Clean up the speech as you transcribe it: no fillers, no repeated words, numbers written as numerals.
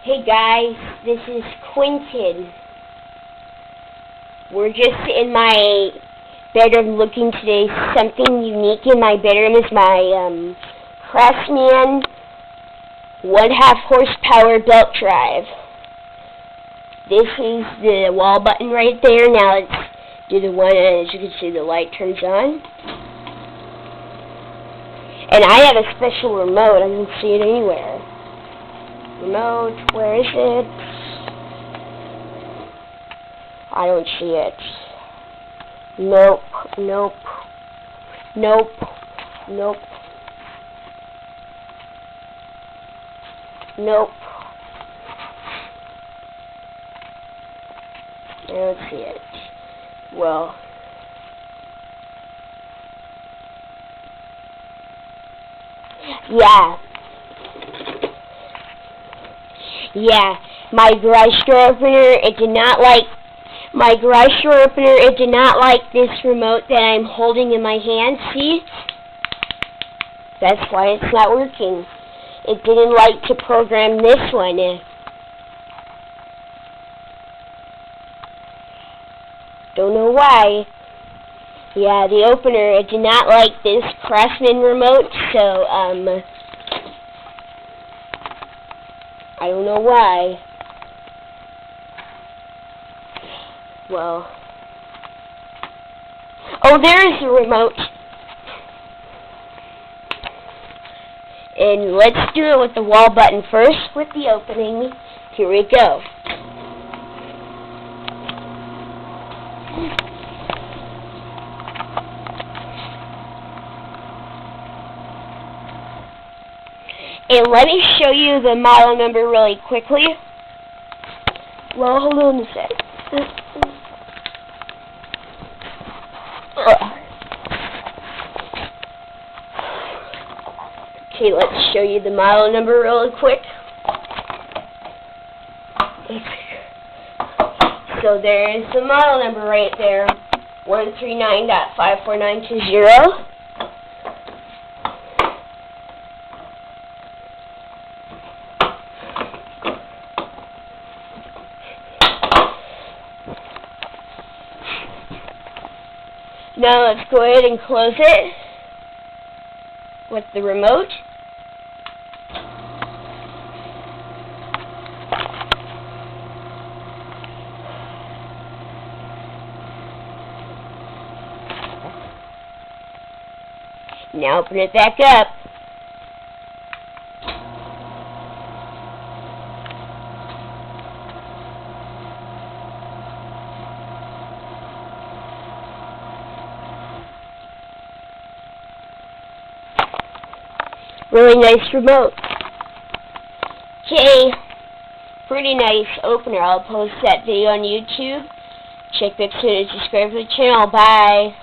Hey guys, this is Quentin. We're just in my bedroom looking today. Something unique in my bedroom is my Craftsman 1/2 horsepower belt drive. This is the wall button right there. Now let's do the one, and as you can see, the light turns on. And I have a special remote. I don't see it anywhere. Remote, where is it? I don't see it. Nope, nope, nope, nope, nope. I don't see it. Well, yeah, my garage door opener, it did not like this remote that I'm holding in my hand, see? That's why it's not working. It didn't like to program this one. Don't know why. Yeah, the opener, it did not like this Craftsman remote, so, I don't know why. Well. Oh, there's the remote. And let's do it with the wall button first, with the opening. Here we go. And let me show you the model number really quickly. Well, hold on a sec. Okay, let's show you the model number really quick. So there's the model number right there. 139.54920. Now let's go ahead and close it with the remote. Now open it back up. Really nice remote. Okay, pretty nice opener. I'll post that video on YouTube. Check back soon and subscribe to the channel. Bye.